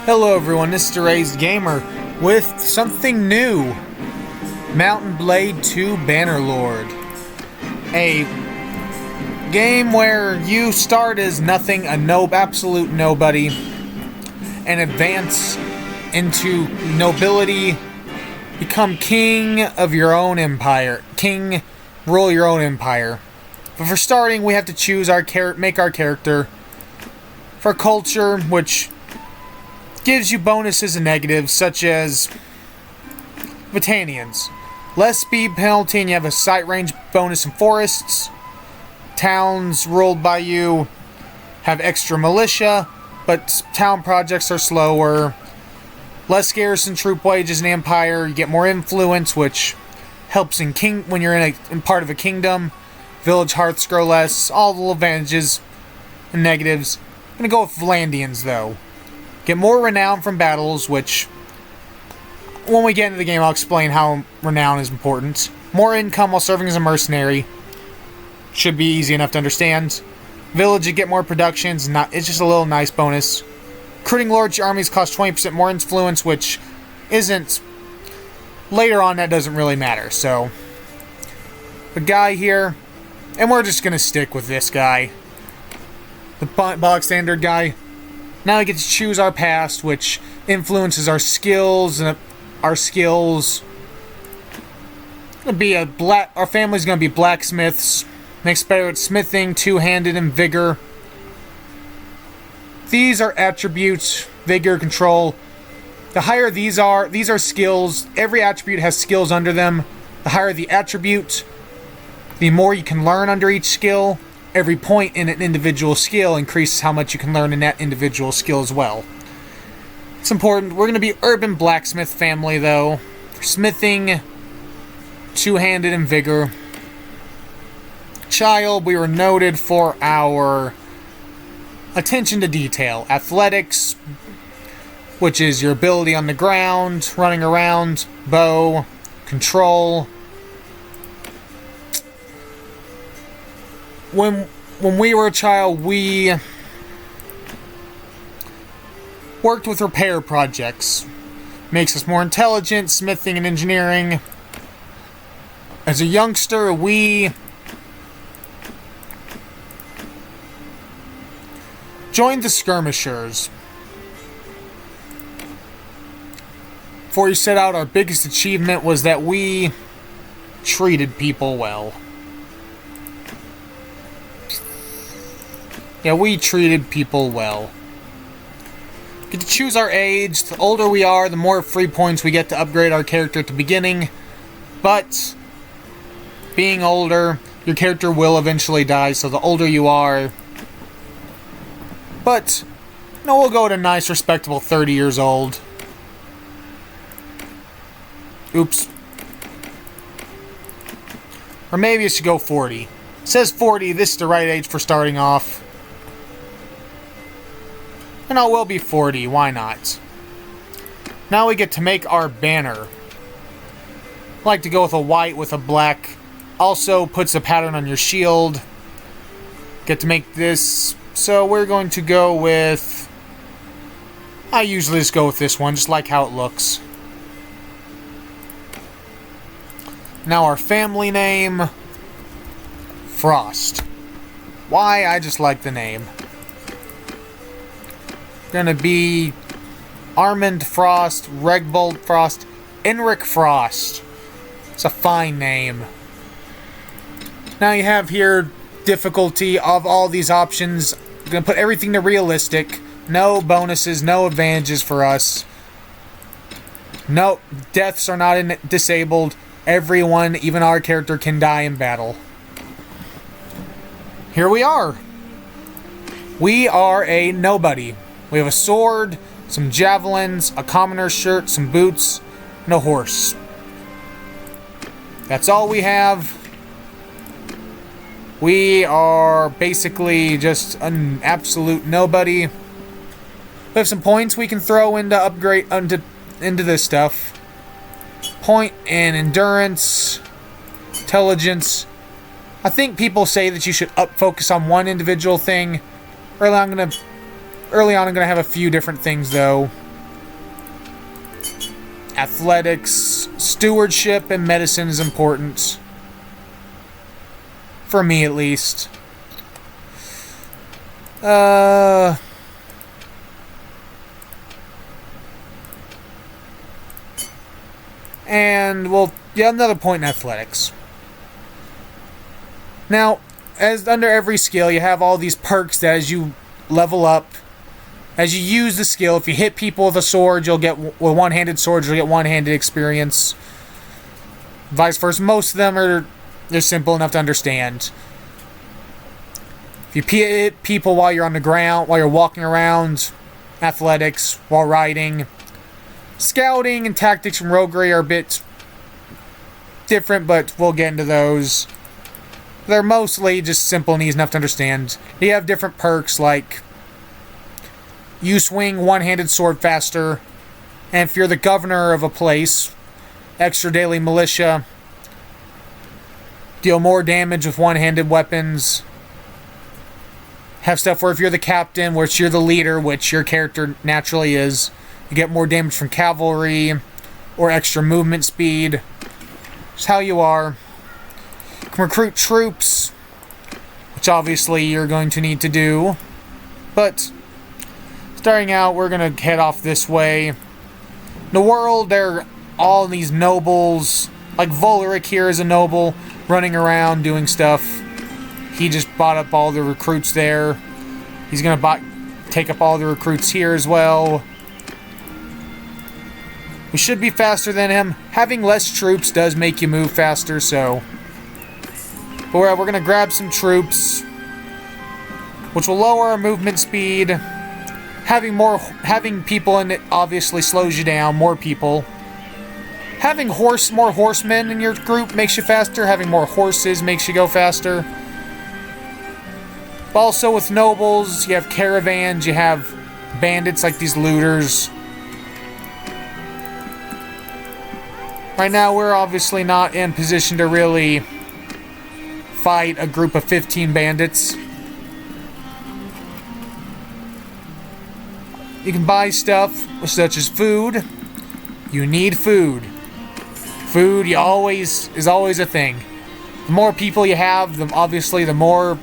Hello everyone, this is the Raised Gamer with something new. Mountain Blade 2 Bannerlord. A game where you start as nothing, absolute nobody, and advance into nobility, become king of your own empire. Rule your own empire. But for starting, we have to choose make our character. For culture, which gives you bonuses and negatives, such as Botanians. Less speed penalty and you have a sight range bonus in forests. Towns ruled by you have extra militia, but town projects are slower. Less garrison troop wages in Empire. You get more influence, which helps when you're in part of a kingdom. Village hearths grow less. All the advantages and negatives. I'm gonna go with Vlandians though. Get more renown from battles, which, when we get into the game, I'll explain how renown is important. More income while serving as a mercenary. Should be easy enough to understand. Village, you get more productions. It's just a little nice bonus. Recruiting large armies cost 20% more influence, which isn't... Later on, that doesn't really matter, so... The guy here... And we're just gonna stick with this guy. The bog standard guy. Now we get to choose our past, which influences our skills, and our skills. Our family's gonna be blacksmiths. Makes better at smithing, two-handed, and vigor. These are attributes, vigor, control. The higher these are skills. Every attribute has skills under them. The higher the attribute, the more you can learn under each skill. Every point in an individual skill increases how much you can learn in that individual skill as well. It's important. We're going to be urban blacksmith family, though. For smithing, two-handed, and vigor. Child, we were noted for our attention to detail. Athletics, which is your ability on the ground, running around, bow, control. When we were a child, we worked with repair projects. Makes us more intelligent, smithing and engineering. As a youngster, we joined the skirmishers. Before you set out, our biggest achievement was that we treated people well. Yeah, we treated people well. Get to choose our age. The older we are, the more free points we get to upgrade our character at the beginning. But, being older, your character will eventually die, so the older you are. But, no, we'll go to a nice, respectable 30 years old. Oops. Or maybe it should go 40. It says 40, this is the right age for starting off. And I will be 40, why not? Now we get to make our banner. I like to go with a white with a black. Also puts a pattern on your shield. Get to make this. So we're going to go with... I usually just go with this one, just like how it looks. Now our family name... Frost. Why? I just like the name. Gonna be Armand Frost, Regbold Frost, Enric Frost. It's a fine name. Now you have here difficulty of all these options. I'm gonna put everything to realistic. No bonuses, no advantages for us. No deaths are not disabled. Everyone, even our character, can die in battle. Here we are. We are a nobody. We have a sword, some javelins, a commoner's shirt, some boots, and a horse. That's all we have. We are basically just an absolute nobody. We have some points we can throw into into this stuff. Point in endurance, intelligence. I think people say that you should focus on one individual thing. Early on, I'm going to have a few different things, though. athletics, stewardship, and medicine is important. For me, at least. And, well, yeah, another point in athletics. Now, as under every skill, you have all these perks that as you level up, as you use the skill, if you hit people with a sword, you'll get, with one-handed swords, you'll get one-handed experience. Vice versa. Most of them they're simple enough to understand. If you hit people while you're on the ground, while you're walking around, athletics, while riding. Scouting and tactics from roguery are a bit different, but we'll get into those. They're mostly just simple and easy enough to understand. You have different perks like you swing one-handed sword faster, and if you're the governor of a place, extra daily militia, deal more damage with one-handed weapons. Have stuff where if you're the captain, which you're the leader, which your character naturally is, you get more damage from cavalry or extra movement speed. It's how you are. You can recruit troops, which obviously you're going to need to do. But starting out, we're going to head off this way. In the world, there are all these nobles. Like Voleric here is a noble, running around doing stuff. He just bought up all the recruits there. He's going to take up all the recruits here as well. We should be faster than him. Having less troops does make you move faster, so... But we're going to grab some troops, which will lower our movement speed. Having people in it obviously slows you down, more people. Having more horsemen in your group makes you faster. Having more horses makes you go faster. But also with nobles, you have caravans, you have bandits like these looters. Right now, we're obviously not in position to really fight a group of 15 bandits. You can buy stuff such as food. You need food. Food is always a thing. The more people you have, obviously the more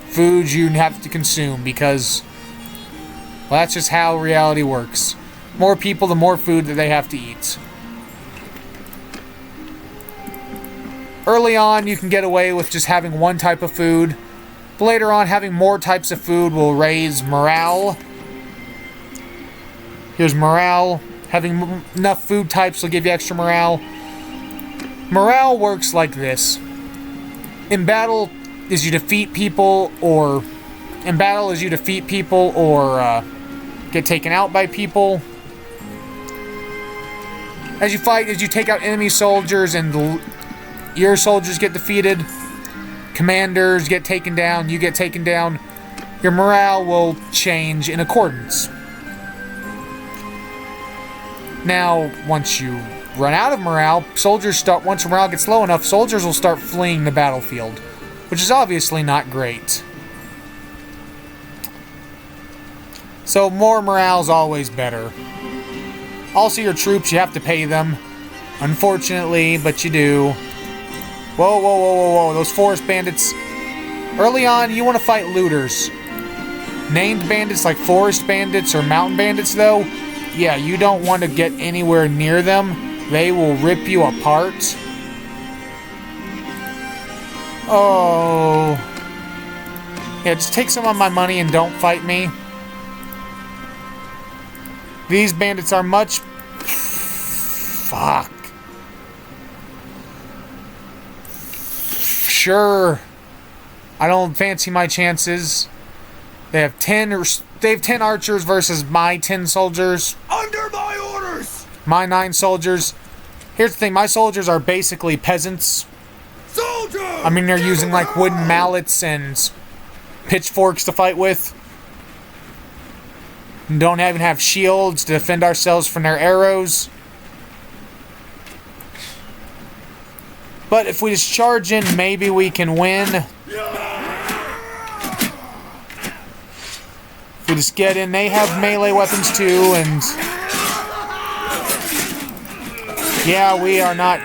food you have to consume, because, well, that's just how reality works. More people, the more food that they have to eat. Early on, you can get away with just having one type of food. But later on, having more types of food will raise morale. Here's morale. Having enough food types will give you extra morale. Morale works like this. In battle, as you defeat people or get taken out by people. As you fight, as you take out enemy soldiers and your soldiers get defeated, commanders get taken down, you get taken down, your morale will change in accordance. Now, once you run out of morale, once morale gets low enough, soldiers will start fleeing the battlefield, which is obviously not great. So more morale is always better. Also, your troops, you have to pay them. Unfortunately, but you do. Whoa, whoa, whoa, whoa, whoa. Those forest bandits. Early on, you want to fight looters. Named bandits like forest bandits or mountain bandits, though, yeah, you don't want to get anywhere near them. They will rip you apart. Oh. Yeah, just take some of my money and don't fight me. These bandits are much... Fuck. Sure. I don't fancy my chances. They have 10 archers versus my 10 soldiers. Under my orders! My 9 soldiers. Here's the thing, my soldiers are basically peasants. Soldier! I mean, they're using like wooden mallets and pitchforks to fight with. And don't even have shields to defend ourselves from their arrows. But if we just charge in, maybe we can win. If we just get in, they have melee weapons too, and... Yeah, we are not...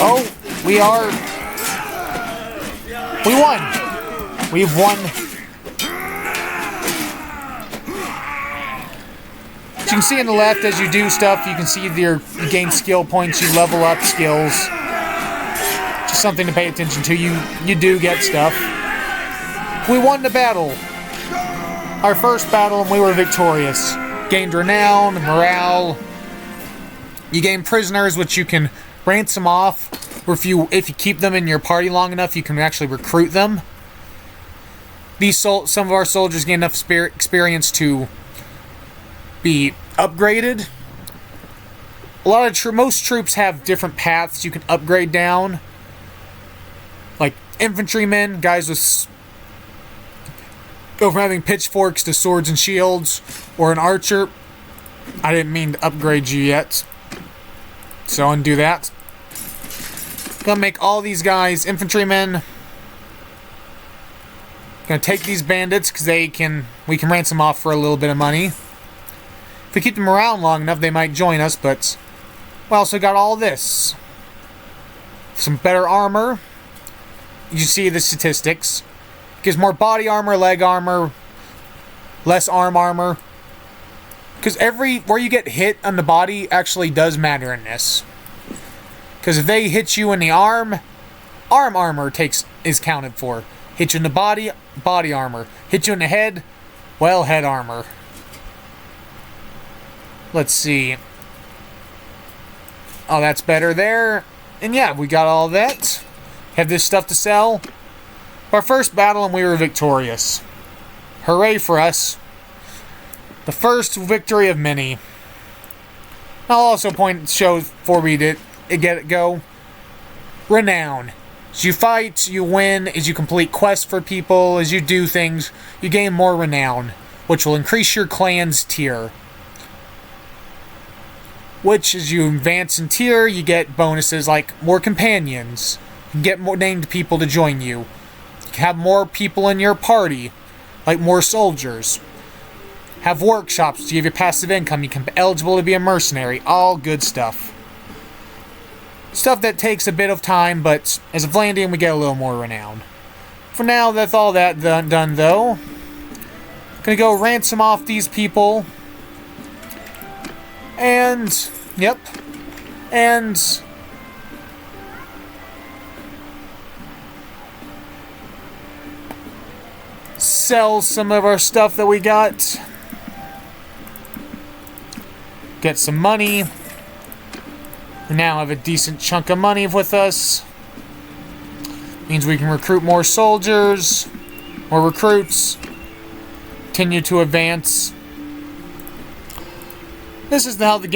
Oh, we are... We won! We've won. As you can see on the left, as you do stuff, you can see you gain skill points, you level up skills. Just something to pay attention to. You do get stuff. We won the battle. Our first battle, and we were victorious. Gained renown, morale. You gain prisoners, which you can ransom off, or if you keep them in your party long enough, you can actually recruit them. Some of our soldiers gain enough experience to be upgraded. Most troops have different paths you can upgrade down. Like infantrymen, guys with go from having pitchforks to swords and shields, or an archer. I didn't mean to upgrade you yet, so undo that. Gonna make all these guys infantrymen. Gonna take these bandits because we can ransom off for a little bit of money. If we keep them around long enough, they might join us. But we also got all this. Some better armor. You see the statistics. Gives more body armor, leg armor, less arm armor. Because where you get hit on the body actually does matter in this. Because if they hit you in the arm armor is counted for. Hit you in the body armor. Hit you in the head, well, head armor. Let's see. Oh, that's better there. And yeah, we got all that. Have this stuff to sell. Our first battle, and we were victorious. Hooray for us. The first victory of many. I'll also show before we get it go. Renown. As you fight, you win. As you complete quests for people, as you do things, you gain more renown, which will increase your clan's tier. Which, as you advance in tier, you get bonuses like more companions. You can get more named people to join you. You can have more people in your party, like more soldiers. Have workshops to give you passive income. You can be eligible to be a mercenary. All good stuff. Stuff that takes a bit of time, but as a Vlandian, we get a little more renown. For now, that's all that done though. Gonna go ransom off these people. And, yep. And sell some of our stuff that we got. Get some money. We now have a decent chunk of money with us. Means we can recruit more soldiers, more recruits, continue to advance. This is how the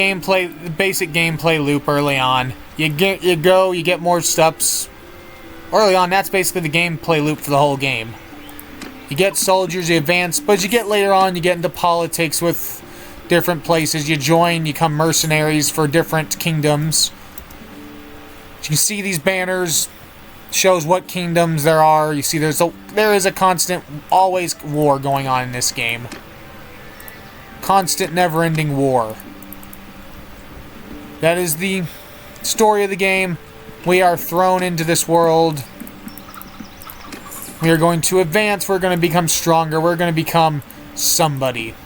basic gameplay loop early on. You get more steps. Early on, that's basically the gameplay loop for the whole game. You get soldiers, you advance, but as you get later on, you get into politics with different places. You become mercenaries for different kingdoms. As you can see, these banners shows what kingdoms there are. You see there is a constant, always war going on in this game. Constant, never-ending war. That is the story of the game. We are thrown into this world. We are going to advance. We're going to become stronger. We're going to become somebody.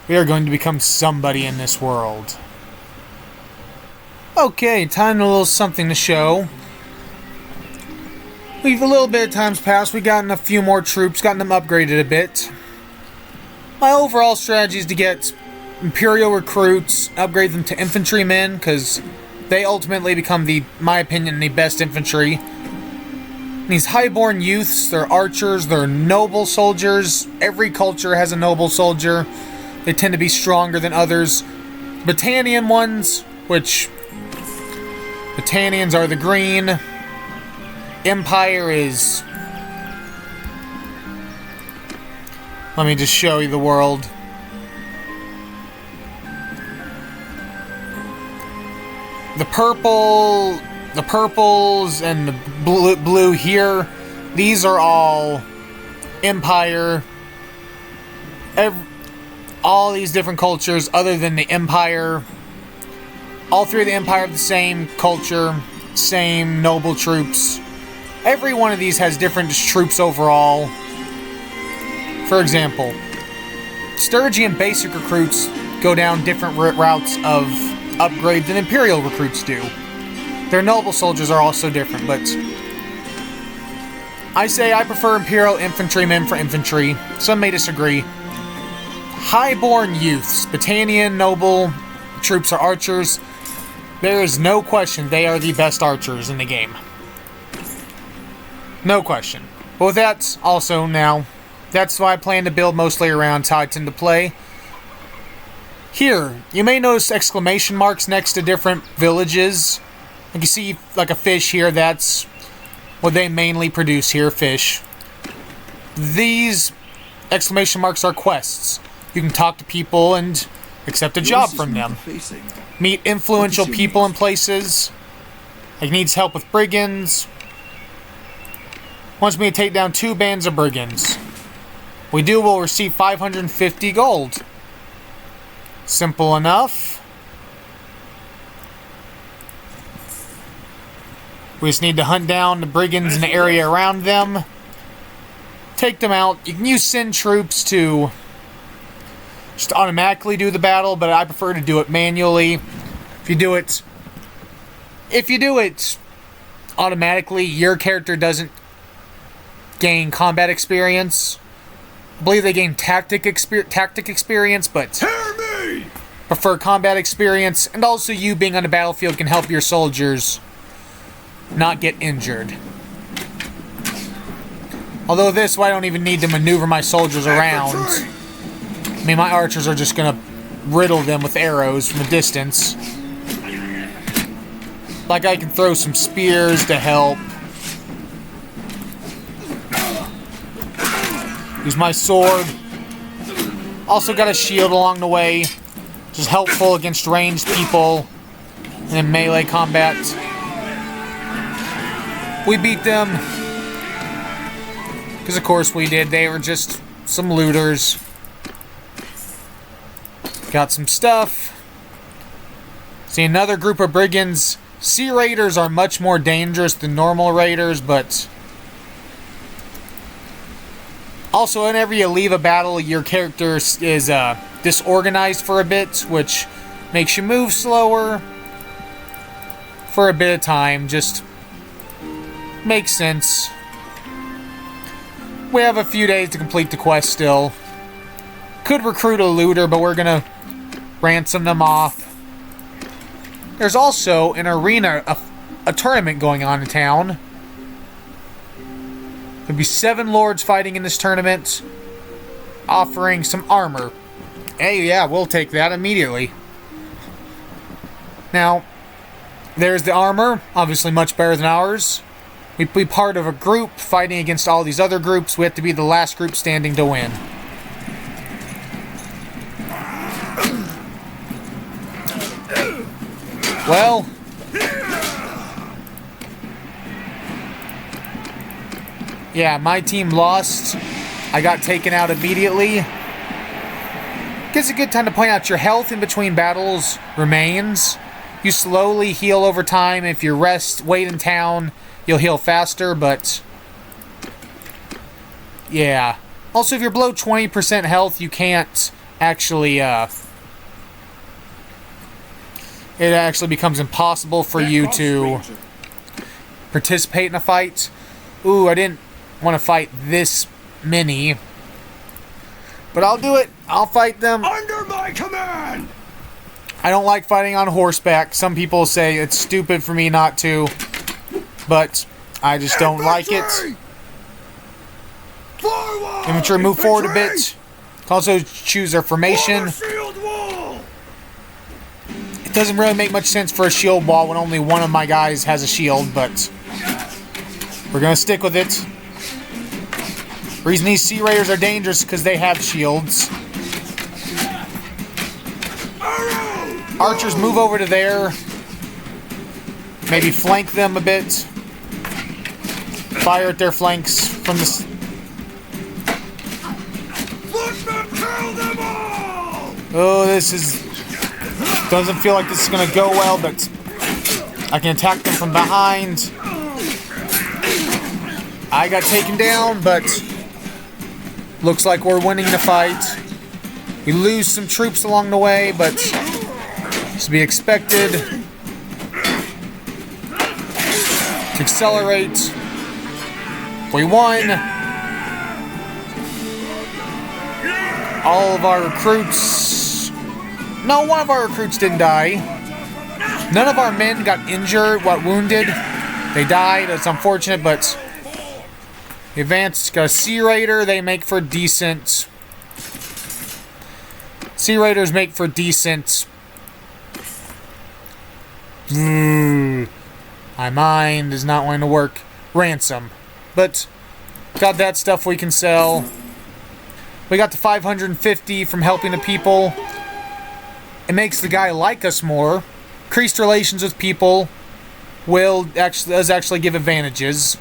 We are going to become somebody in this world. Okay, time a little something to show. We've a little bit of time's passed. We've gotten a few more troops, gotten them upgraded a bit. My overall strategy is to get Imperial recruits, upgrade them to infantrymen, because they ultimately become, my opinion, the best infantry. These highborn youths, they're archers, they're noble soldiers. Every culture has a noble soldier. They tend to be stronger than others. Battanian ones, which Battanians are the green. Empire is... Let me just show you the world. The purples and the blue here, these are all Empire. All these different cultures other than the Empire. All three of the Empire have the same culture, same noble troops. Every one of these has different troops overall. For example, Sturgian basic recruits go down different routes of upgrade than Imperial recruits do. Their noble soldiers are also different, but I say I prefer Imperial infantrymen for infantry. Some may disagree. Highborn youths, Battanian noble troops are archers. There is no question they are the best archers in the game. No question. But with that, also now, that's why I plan to build mostly around. It's how I tend to play. Here, you may notice exclamation marks next to different villages. Like you see, like a fish here, that's what they mainly produce here, fish. These exclamation marks are quests. You can talk to people and accept a job from them. Meet influential people in places. Like needs help with brigands. Wants me to take down 2 bands of brigands. We do, we'll receive 550 gold. Simple enough. We just need to hunt down the brigands in the area around them. Take them out. You can use send troops to just automatically do the battle, but I prefer to do it manually. If you do it automatically, your character doesn't gain combat experience. I believe they gain tactic experience, but prefer combat experience, and also you being on the battlefield can help your soldiers not get injured. Although this way I don't even need to maneuver my soldiers around. I mean, my archers are just gonna riddle them with arrows from a distance. Like I can throw some spears to help. Use my sword. Also got a shield along the way, which is helpful against ranged people and in melee combat. We beat them. Because of course we did. They were just some looters. Got some stuff. See another group of brigands. Sea raiders are much more dangerous than normal raiders, but also whenever you leave a battle, your character is disorganized for a bit, which makes you move slower for a bit of time. Just makes sense. We have a few days to complete the quest still. Could recruit a looter, but we're gonna ransom them off. There's also an arena, a tournament going on in town. There'll be 7 lords fighting in this tournament, offering some armor. Hey, yeah, we'll take that immediately. Now, there's the armor, obviously much better than ours. We'd be part of a group fighting against all these other groups. We have to be the last group standing to win. Well, yeah, my team lost. I got taken out immediately. It's a good time to point out your health in between battles remains. You slowly heal over time. If you wait in town, you'll heal faster, but yeah. Also, if you're below 20% health, you can't actually, it actually becomes impossible for you to participate in a fight. Ooh, I didn't want to fight this many. But I'll do it. I'll fight them. Under my command! I don't like fighting on horseback. Some people say it's stupid for me not to. But I just don't like it. Forward! Infantry, move forward a bit. Also choose their formation. It doesn't really make much sense for a shield wall when only one of my guys has a shield, but we're going to stick with it. The reason these Sea Raiders are dangerous is because they have shields. Archers, move over to there. Maybe flank them a bit. Fire at their flanks from the... Let them kill them all! Oh, this is... Doesn't feel like this is going to go well, but I can attack them from behind. I got taken down, but looks like we're winning the fight. We lose some troops along the way, but it's to be expected. To accelerate. We won. All of our recruits... No, one of our recruits didn't die. None of our men got injured, wounded. They died. It's unfortunate, but... The advanced got a Sea Raider. They make for decent... Sea Raiders make for decent... My mind is not wanting to work. Ransom. But, got that stuff we can sell. We got the 550 from helping the people. It makes the guy like us more. Increased relations with people does actually give advantages.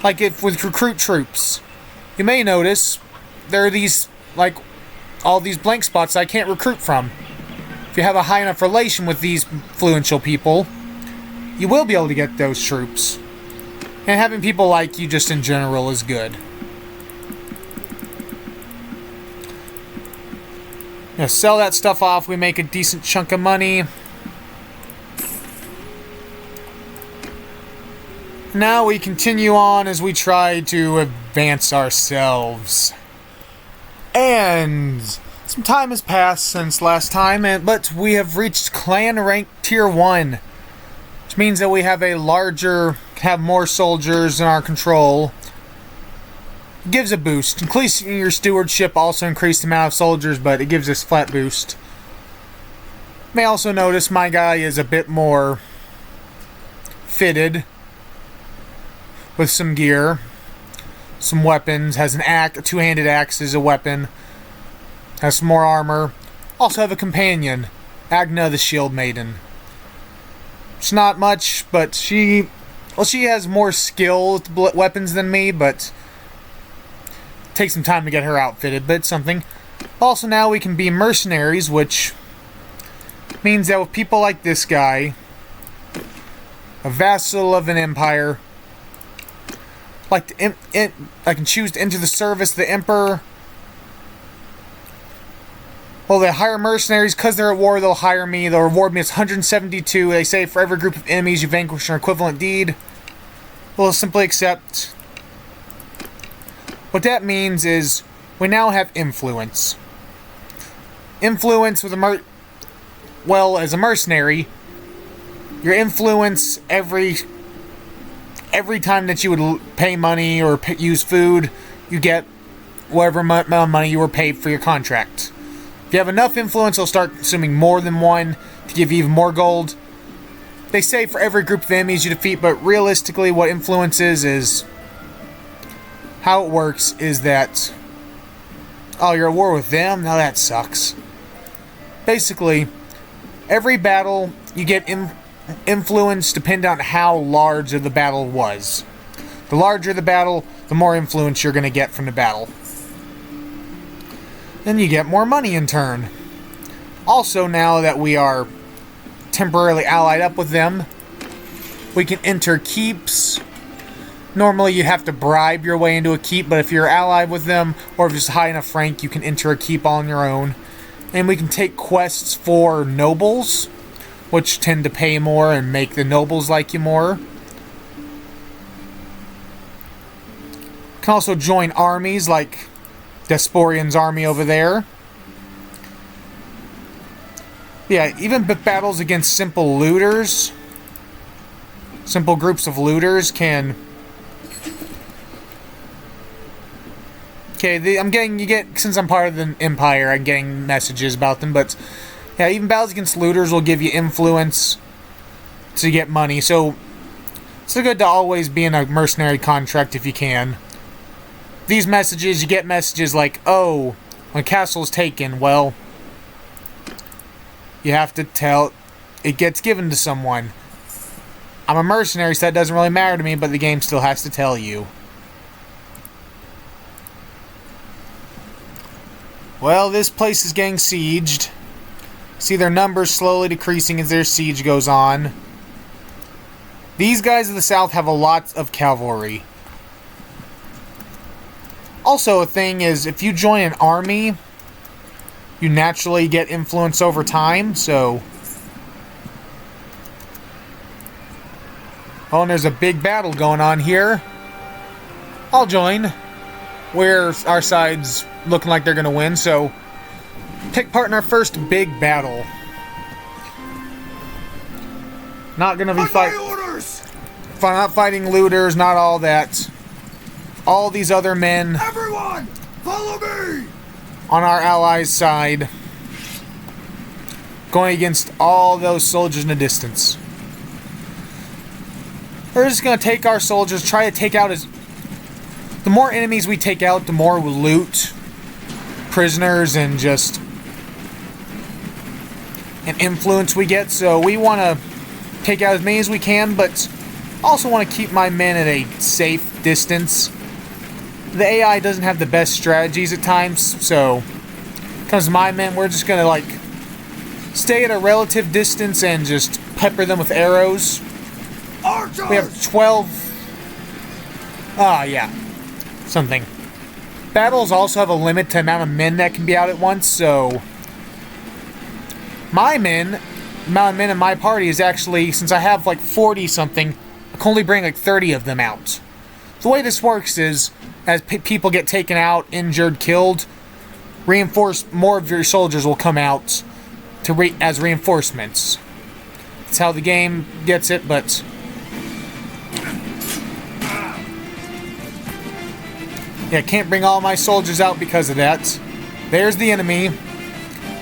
Like if with recruit troops. You may notice there are these, like, all these blank spots I can't recruit from. If you have a high enough relation with these influential people, you will be able to get those troops. And having people like you just in general is good. Yeah, sell that stuff off, we make a decent chunk of money. Now we continue on as we try to advance ourselves. And some time has passed since last time, but we have reached clan rank tier 1. Which means that we have have more soldiers in our control. It gives a boost. Increasing your stewardship also increased the amount of soldiers, but it gives us flat boost. You may also notice my guy is a bit more fitted with some gear, some weapons, has an axe, a two-handed axe is a weapon, has some more armor. Also have a companion, Agna the Shield Maiden. It's not much, but she has more skill with weapons than me, but it takes some time to get her outfitted, but it's something. Also now we can be mercenaries, which means that with people like this guy, a vassal of an empire, I can choose to enter the service of the emperor. Well, they hire mercenaries because they're at war. They'll hire me. They'll reward me as 172. They say for every group of enemies you vanquish an equivalent deed. We'll simply accept. What that means is we now have influence. Influence with as a mercenary, your influence every time that you would pay money or use food, you get whatever amount of money you were paid for your contract. If you have enough influence, they'll start consuming more than one to give you even more gold. They say for every group of enemies you defeat, but realistically what influence is how it works is that, oh, you're at war with them? Now that sucks. Basically, every battle you get influence depending on how large of the battle was. The larger the battle, the more influence you're going to get from the battle. Then you get more money in turn. Also, now that we are temporarily allied up with them, we can enter keeps. Normally you have to bribe your way into a keep, but if you're allied with them, or if it's high enough rank, you can enter a keep on your own. And we can take quests for nobles, which tend to pay more and make the nobles like you more. You can also join armies like Desporian's army over there. Yeah, even battles against simple looters, simple groups of looters can... Okay, since I'm part of the Empire, I'm getting messages about them, but yeah, even battles against looters will give you influence to get money, so it's good to always be in a mercenary contract if you can. These messages, you get messages like, oh, when castle's taken, well, you have to tell, it gets given to someone. I'm a mercenary, so that doesn't really matter to me, but the game still has to tell you. Well, this place is getting sieged. See their numbers slowly decreasing as their siege goes on. These guys of the south have a lot of cavalry. Also, a thing is, if you join an army, you naturally get influence over time, so... Oh, and there's a big battle going on here. I'll join. Where our side's looking like they're going to win, so... Take part in our first big battle. Not going to be not fighting looters, not all that. All these other men... Everyone, follow me! On our allies' side. Going against all those soldiers in the distance. We're just going to take our soldiers, try to take out as... The more enemies we take out, the more loot, prisoners, and just... and influence we get. So we want to take out as many as we can, but also want to keep my men at a safe distance. The AI doesn't have the best strategies at times, so... Comes to my men, we're just going to, like... stay at a relative distance and just pepper them with arrows. Archers! We have 12... yeah. Something. Battles also have a limit to amount of men that can be out at once, so... My men, the amount of men in my party is actually, since I have like 40-something, I can only bring like 30 of them out. The way this works is, as people get taken out, injured, killed, more of your soldiers will come out to as reinforcements. That's how the game gets it, but... Yeah, can't bring all my soldiers out because of that. There's the enemy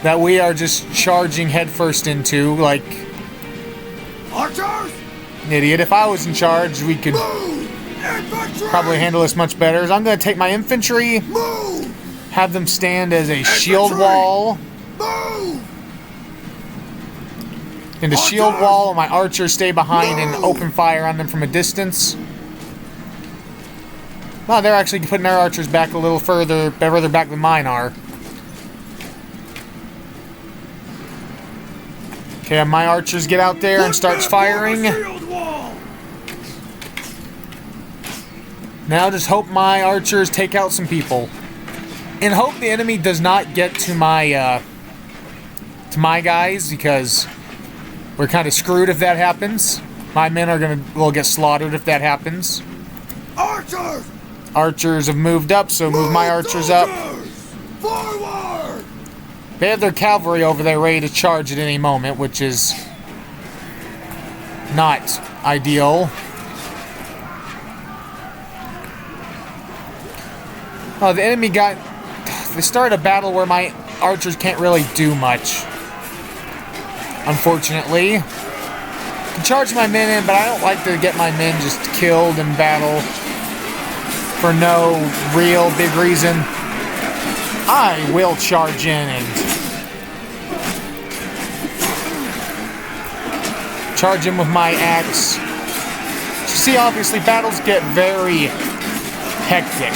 that we are just charging headfirst into, like... Archers! An idiot. If I was in charge, we could probably handle this much better. I'm going to take my infantry, have them stand as a shield wall. And the shield wall, and my archers stay behind and open fire on them from a distance. Well, they're actually putting their archers back a little further back than mine are. Okay, my archers get out there and starts firing. Now just hope my archers take out some people. And hope the enemy does not get to my guys, because we're kind of screwed if that happens. My men will get slaughtered if that happens. Archers! Archers have moved up, so move my archers up. Forward! They have their cavalry over there ready to charge at any moment, which is not ideal. Oh, the enemy they started a battle where my archers can't really do much. Unfortunately. I can charge my men in, but I don't like to get my men just killed in battle for no real big reason. I will charge in and charge him with my axe. You see, obviously, battles get very hectic.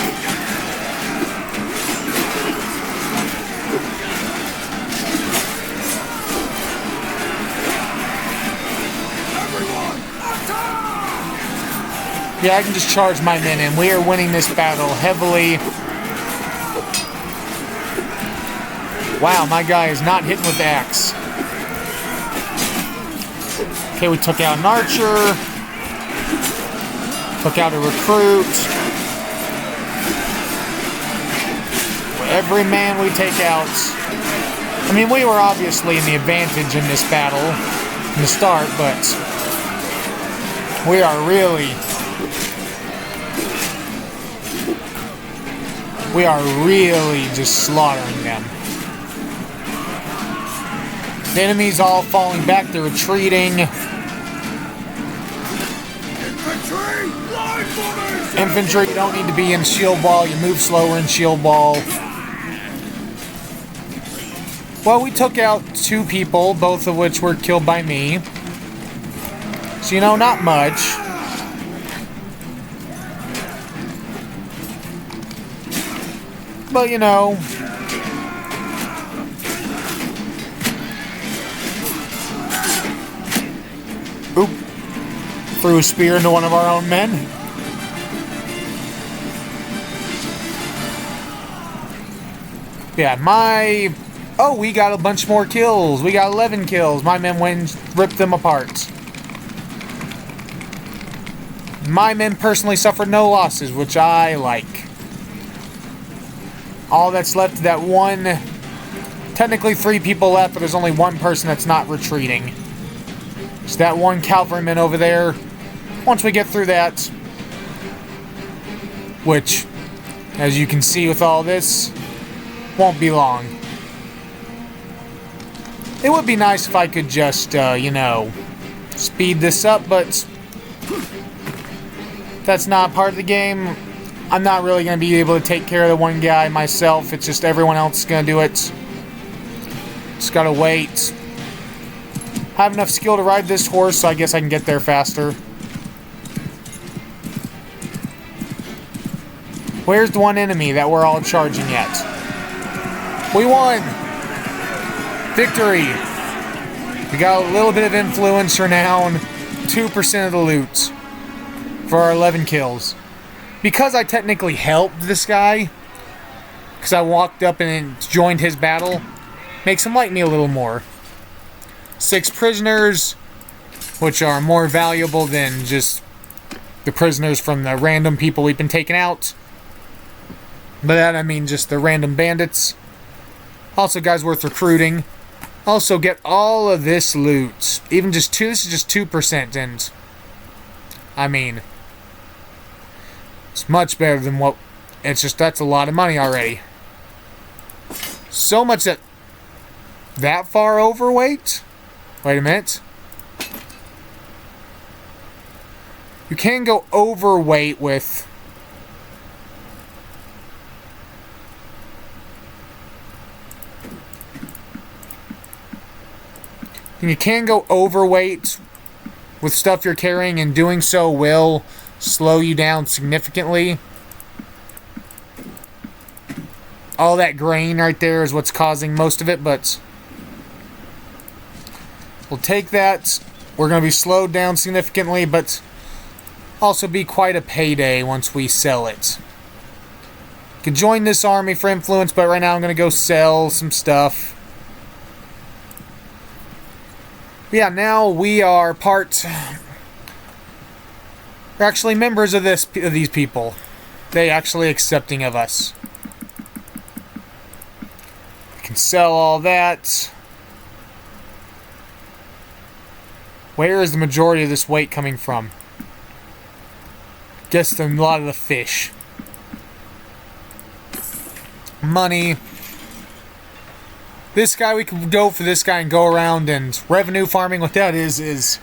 Yeah, I can just charge my men in. We are winning this battle heavily. Wow, my guy is not hitting with the axe. Okay, we took out an archer. Took out a recruit. Every man we take out. I mean, we were obviously in the advantage in this battle in the start, but we are really just slaughtering them. The enemy's all falling back, they're retreating. Infantry, line formation! Infantry, you don't need to be in shield wall, you move slower in shield wall. Well, we took out 2 people, both of which were killed by me. So, you know, not much. But, you know, threw a spear into one of our own men. Yeah, oh, we got a bunch more kills. We got 11 kills. My men went and ripped them apart. My men personally suffered no losses, which I like. All that's left is that one... Technically 3 people left, but there's only one person that's not retreating. It's that one cavalryman over there. Once we get through that... Which, as you can see with all this, won't be long. It would be nice if I could just, you know, speed this up, but... That's not part of the game. I'm not really going to be able to take care of the one guy myself. It's just everyone else is going to do it. Just gotta wait. I have enough skill to ride this horse, so I guess I can get there faster. Where's the one enemy that we're all charging at? We won! Victory! We got a little bit of influence for now, and 2% of the loot for our 11 kills. Because I technically helped this guy, because I walked up and joined his battle, makes him like me a little more. 6 prisoners, which are more valuable than just the prisoners from the random people we've been taking out. By that I mean just the random bandits. Also guys worth recruiting. Also get all of this loot. Even just 2, this is just 2%, and I mean, it's much better than what, it's just, that's a lot of money already. So much that far overweight? Wait a minute. You can go overweight with... You can go overweight with stuff you're carrying, and doing so will slow you down significantly. All that grain right there is what's causing most of it, but we'll take that. We're going to be slowed down significantly, but also be quite a payday once we sell it. Could join this army for influence, but right now I'm going to go sell some stuff. Yeah, now we are we're actually members of these people. They actually accepting of us. We can sell all that. Where is the majority of this weight coming from? Guess a lot of the fish. Money. This guy, we can go for this guy and go around and revenue farming. What that is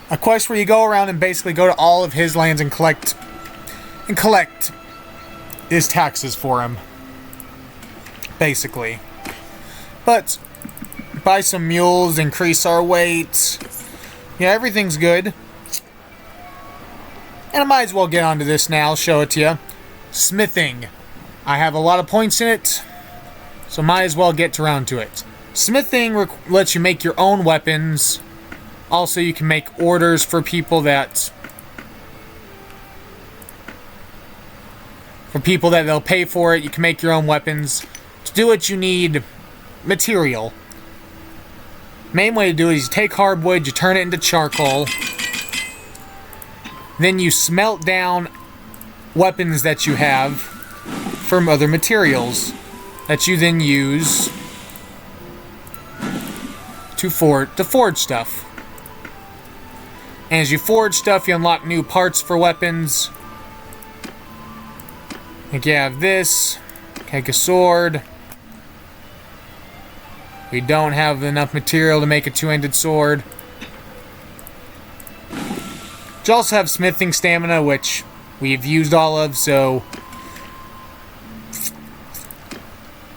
a quest where you go around and basically go to all of his lands and collect his taxes for him. Basically. But buy some mules, increase our weight. Yeah, everything's good. And I might as well get onto this now, show it to you. Smithing. I have a lot of points in it, so might as well get around to it. Smithing lets you make your own weapons. Also, you can make orders for people that... they'll pay for it. You can make your own weapons. To do it, you need material. Main way to do it is you take hardwood, you turn it into charcoal. Then you smelt down weapons that you have from other materials that you then use to forge stuff. And as you forge stuff, you unlock new parts for weapons. Like you have this, take a sword. We don't have enough material to make a two-handed sword. You also have smithing stamina, which we've used all of, so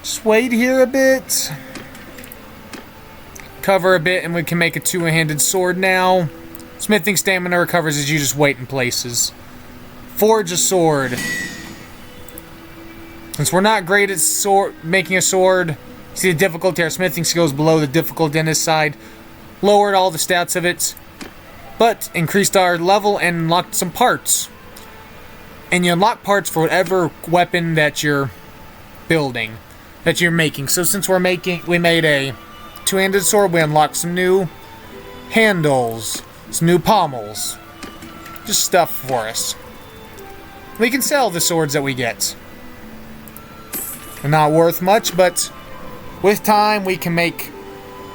just wait here a bit. Cover a bit, and we can make a two-handed sword now. Smithing stamina recovers as you just wait in places. Forge a sword. Since we're not great at making a sword, see the difficulty, our smithing skills below the difficulty on this side. Lowered all the stats of it. but increased our level and unlocked some parts. And you unlock parts for whatever weapon that you're building, that you're making. So since we made a two-handed sword, we unlocked some new handles, some new pommels, just stuff for us. We can sell the swords that we get. They're not worth much, but with time we can make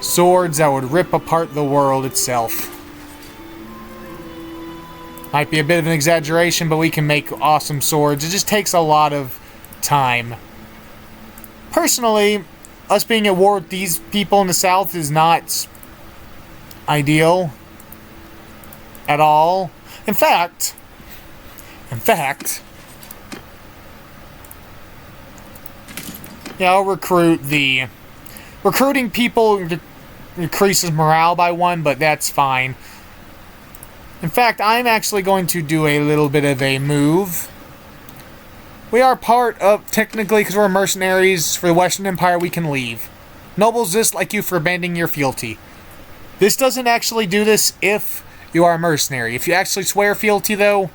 swords that would rip apart the world itself. Might be a bit of an exaggeration, but we can make awesome swords. It just takes a lot of time. Personally, us being at war with these people in the south is not ideal at all. In fact, yeah, I'll recruiting people increases morale by 1, but that's fine. In fact, I'm actually going to do a little bit of a move. We are part of, technically, because we're mercenaries for the Western Empire, we can leave. Nobles dislike you for abandoning your fealty. This doesn't actually do this if you are a mercenary. If you actually swear fealty, though,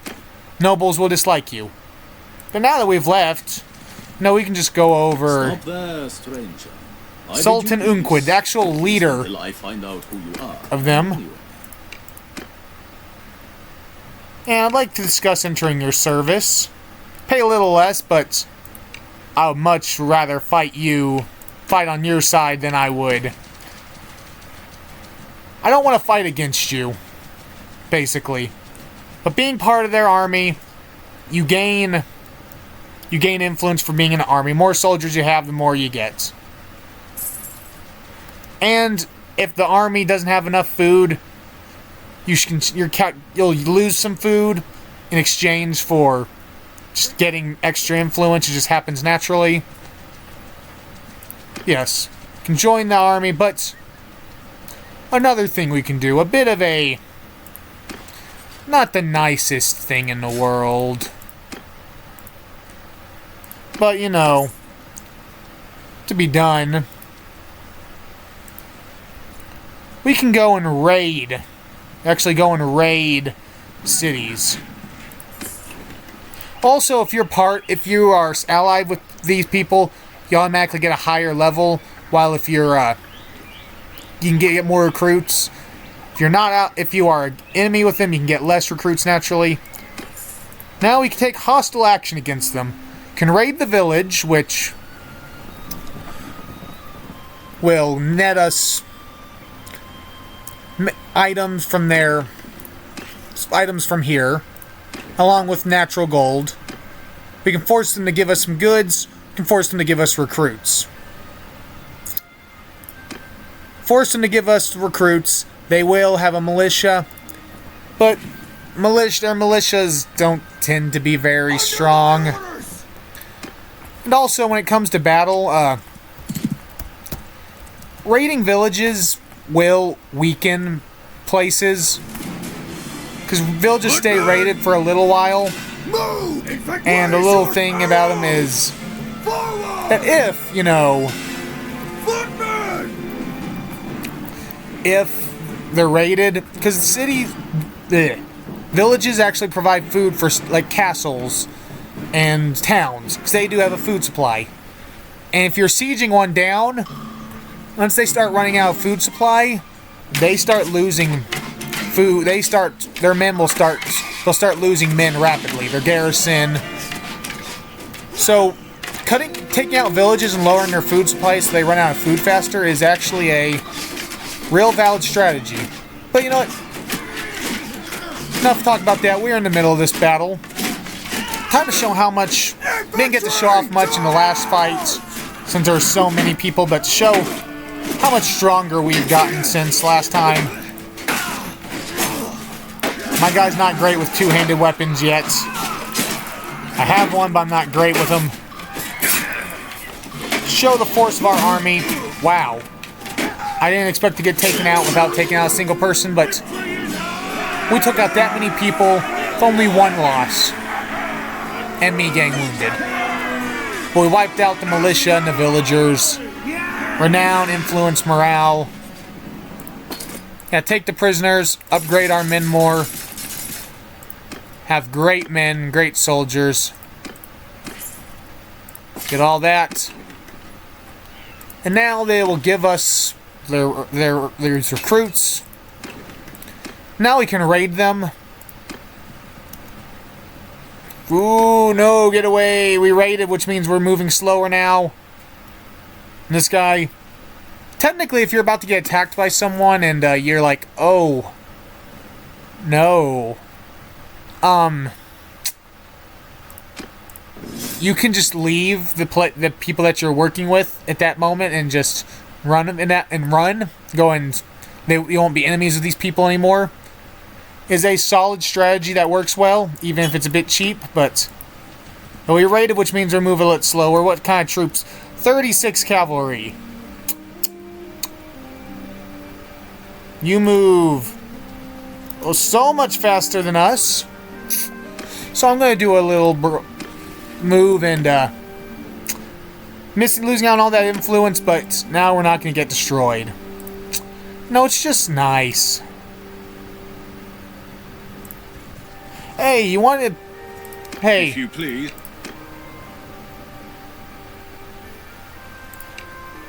nobles will dislike you. But now that we've left, no, we can just go over. Stop there, stranger. Sultan Unquid, the actual leader Till I find out who you are. of them. And I'd like to discuss entering your service. Pay a little less, but I would much rather fight on your side than I would. I don't want to fight against you, basically. But being part of their army, you gain influence for being in an army. The more soldiers you have, the more you get. And if the army doesn't have enough food, you'll lose some food in exchange for just getting extra influence. It just happens naturally. Yes, you can join the army, but another thing we can do, a bit of a not the nicest thing in the world, but you know, to be done. We can go and raid. Actually go and raid cities. Also, if you are allied with these people, you automatically get a higher level, while if you're you can get more recruits. If you are an enemy with them, you can get less recruits naturally. Now we can take hostile action against them. Can raid the village, which will net us items from here, along with natural gold. We can force them to give us some goods. We can force them to give us recruits. Force them to give us recruits. They will have a militia, but their militias don't tend to be very strong. And also, when it comes to battle, raiding villages will weaken places, because villages stay raided for a little while. And a little thing about them is that if they're raided, because villages actually provide food for like castles and towns, because they do have a food supply. And if you're sieging one down, once they start running out of food supply, they start losing food. They'll start losing men rapidly. Their garrison. So, taking out villages and lowering their food supply so they run out of food faster is actually a real valid strategy. But you know what? Enough talk about that. We're in the middle of this battle. Time to show how much. Didn't get to show off much in the last fight, since there were so many people, but to show how much stronger we've gotten since last time. My guy's not great with two-handed weapons yet. I have one, but I'm not great with them. Show the force of our army. Wow. I didn't expect to get taken out without taking out a single person, but we took out that many people with only one loss. And me getting wounded. But we wiped out the militia and the villagers. Renown, influence, morale. Yeah, take the prisoners, upgrade our men more. Have great men, great soldiers. Get all that. And now they will give us their recruits. Now we can raid them. Ooh, no, get away. We raided, which means we're moving slower now. And this guy... Technically, if you're about to get attacked by someone and you're like, oh, no. You can just leave the people that you're working with at that moment and just run them go and you won't be enemies with these people anymore. Is a solid strategy that works well, even if it's a bit cheap, but we raided, which means we're moving a little slower. What kind of troops? 36 cavalry. You move so much faster than us. So I'm going to do a little move and losing out on all that influence, but now we're not going to get destroyed. No, it's just nice. Hey, you wanted... Hey. If you please.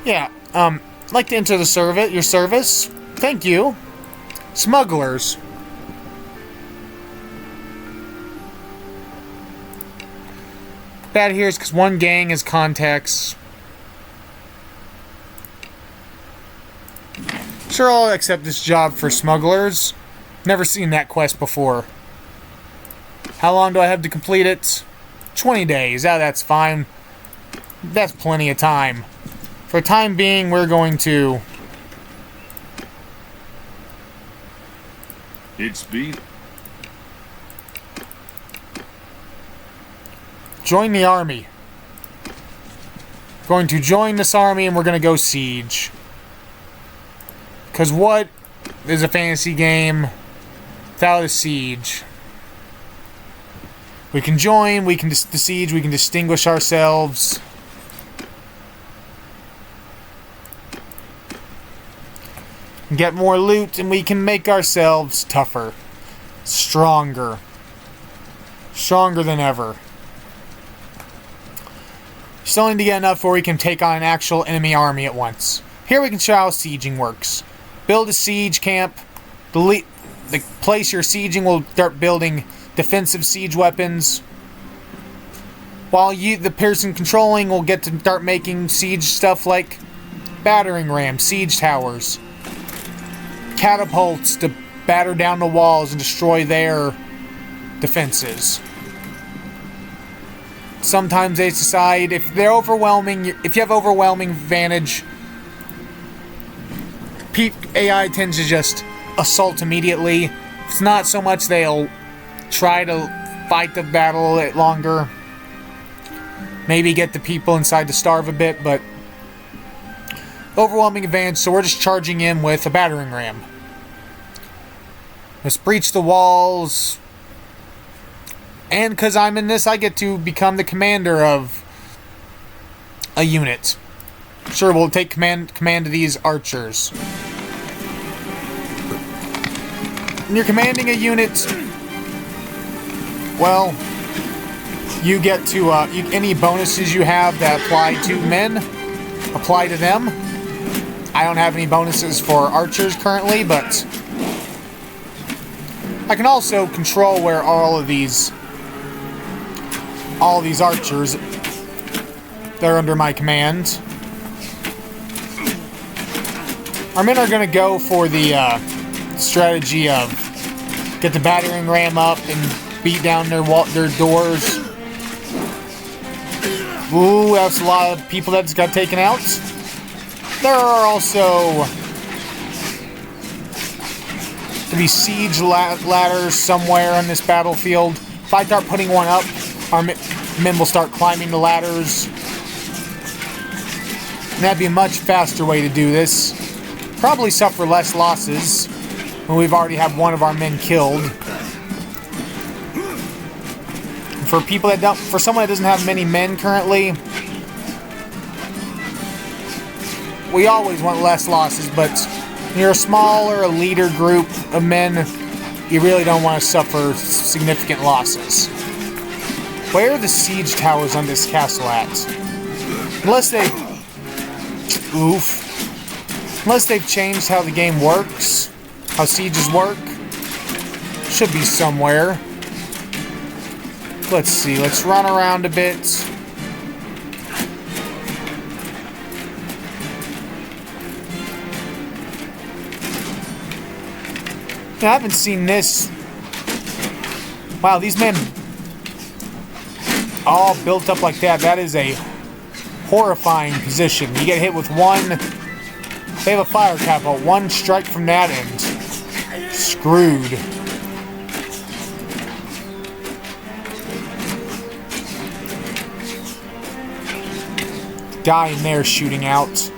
Yeah, I'd like to enter your service. Thank you. Smugglers. Bad here is because one gang has contacts. Sure, I'll accept this job for smugglers. Never seen that quest before. How long do I have to complete it? 20 days. Ah, that's fine. That's plenty of time. For the time being, we're going to... It's be. Join the army. Going to join this army and we're going to go siege. Because what is a fantasy game without a siege? We can join, we can siege, we can distinguish ourselves. Get more loot and we can make ourselves tougher. Stronger. Stronger than ever. Still need to get enough where we can take on an actual enemy army at once. Here we can show how sieging works. Build a siege camp. The place you're sieging will start building defensive siege weapons. While the person controlling will get to start making siege stuff like battering rams, siege towers, catapults to batter down the walls and destroy their defenses. Sometimes they decide if they're overwhelming, if you have overwhelming advantage, AI tends to just assault immediately. If it's not so much, they'll try to fight the battle a bit longer. Maybe get the people inside to starve a bit, but overwhelming advantage, so we're just charging in with a battering ram. Let's breach the walls. And because I'm in this, I get to become the commander of a unit. Sure, we'll take command of these archers. When you're commanding a unit, well, you get to, any bonuses you have that apply to men, apply to them. I don't have any bonuses for archers currently, but I can also control where all these archers, they're under my command. Our men are going to go for the strategy of get the battering ram up and beat down their doors. Ooh, that's a lot of people that just got taken out. There are also to be siege ladders somewhere on this battlefield. If I start putting one up, our men will start climbing the ladders. And that'd be a much faster way to do this. Probably suffer less losses when we've already had one of our men killed. For someone that doesn't have many men currently, we always want less losses, but When you're a smaller, a leader group of men, you really don't want to suffer significant losses. Where are the siege towers on this castle at? Unless they... Oof. Unless they've changed how the game works, how sieges work. Should be somewhere. Let's see, let's run around a bit. I haven't seen this. Wow, these men all built up like that. That is a horrifying position. You get hit with one. They have a fire catapult. One strike from that end. Screwed. Guy in there shooting out.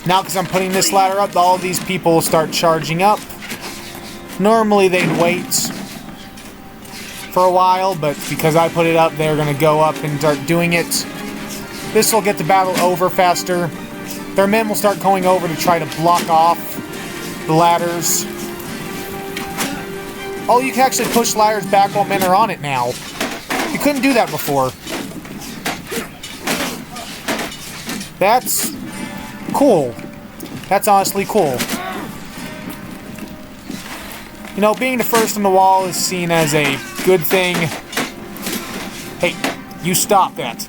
Now, because I'm putting this ladder up, all of these people will start charging up. Normally, they'd wait for a while, but because I put it up, they're going to go up and start doing it. This will get the battle over faster. Their men will start going over to try to block off the ladders. Oh, you can actually push ladders back while men are on it now. You couldn't do that before. That's cool. That's honestly cool. You know, being the first on the wall is seen as a good thing. Hey, you stop that.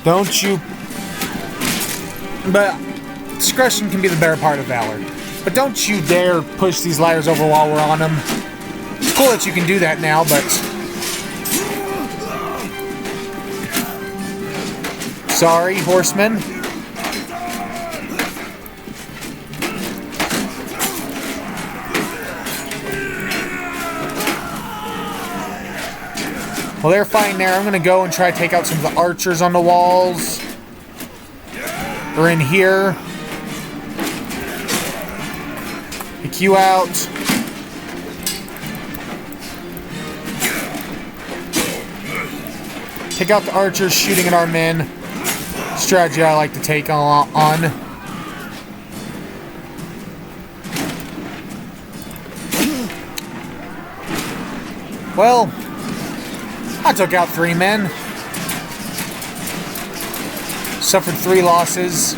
Don't you... But discretion can be the better part of valor. But don't you dare push these ladders over while we're on them. It's cool that you can do that now, but... Sorry, horsemen. Well, they're fighting there. I'm going to go and try to take out some of the archers on the walls. They're in here. Pick you out. Take out the archers shooting at our men. Strategy I like to take on. Well, I took out 3 men. Suffered 3 losses.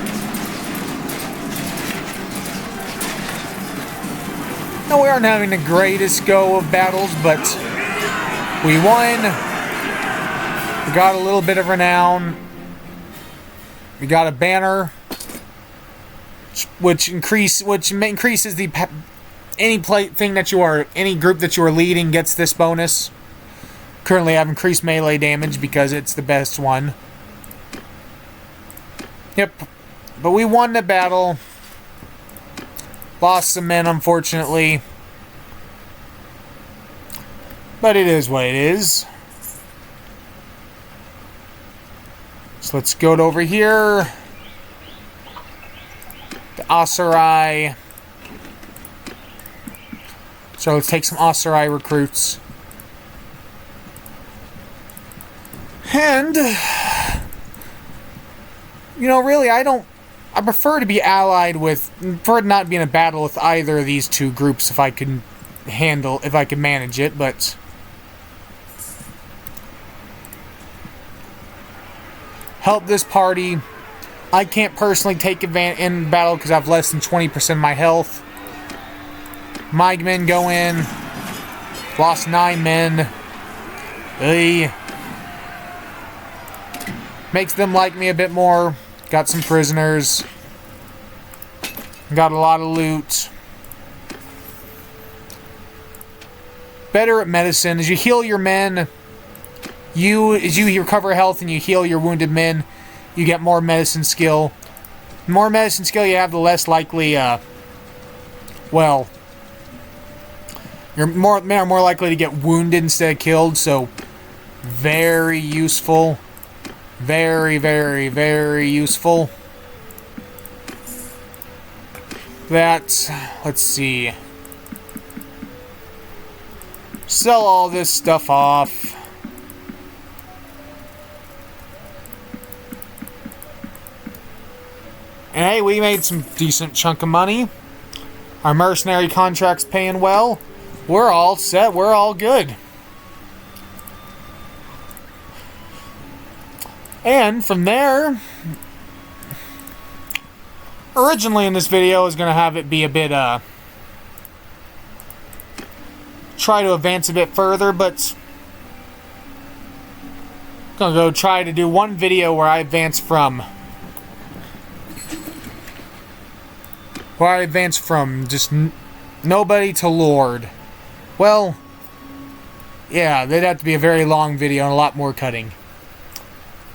No, we aren't having the greatest go of battles, but we won. We got a little bit of renown. We got a banner, which increases the any group that you are leading gets this bonus. Currently, I have increased melee damage because it's the best one. Yep, but we won the battle. Lost some men, unfortunately. But it is what it is. So let's go over here. The Asurai. So let's take some Asurai recruits. And, you know, really, I prefer to be allied with, prefer to not be in a battle with either of these 2 groups if I can manage it, but... Help this party. I can't personally take advantage in battle because I have less than 20% of my health. My men go in. Lost 9 men. Hey. Makes them like me a bit more. Got some prisoners. Got a lot of loot. Better at medicine. As you heal your men, as you recover health and you heal your wounded men, you get more medicine skill. The more medicine skill you have, the less likely, well, men are more likely to get wounded instead of killed, so very useful. Very, very, very useful. Let's see. Sell all this stuff off. And hey, we made some decent chunk of money. Our mercenary contract's paying well. We're all set. We're all good. And from there, originally in this video I was going to have it be a bit, try to advance a bit further, but I'm going to go try to do one video where I advance from just nobody to lord. Well, yeah, that'd have to be a very long video and a lot more cutting.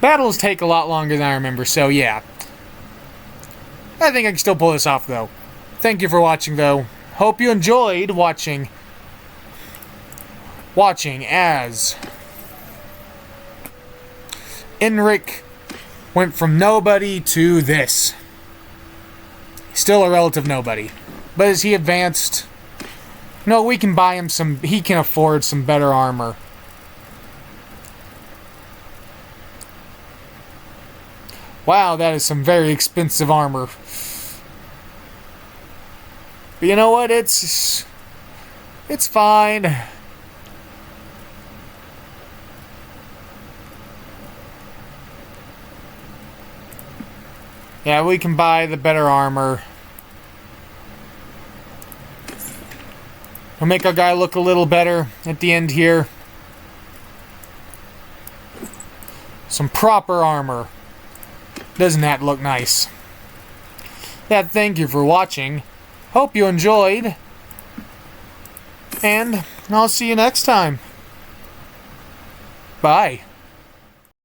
Battles take a lot longer than I remember, so yeah. I think I can still pull this off, though. Thank you for watching, though. Hope you enjoyed watching as Enric went from nobody to this. Still a relative nobody. But as he advanced, no, we can buy him some, he can afford some better armor. Wow, that is some very expensive armor. But you know what? It's fine. Yeah, we can buy the better armor. We'll make our guy look a little better at the end here. Some proper armor. Doesn't that look nice? Yeah, thank you for watching. Hope you enjoyed. And I'll see you next time. Bye.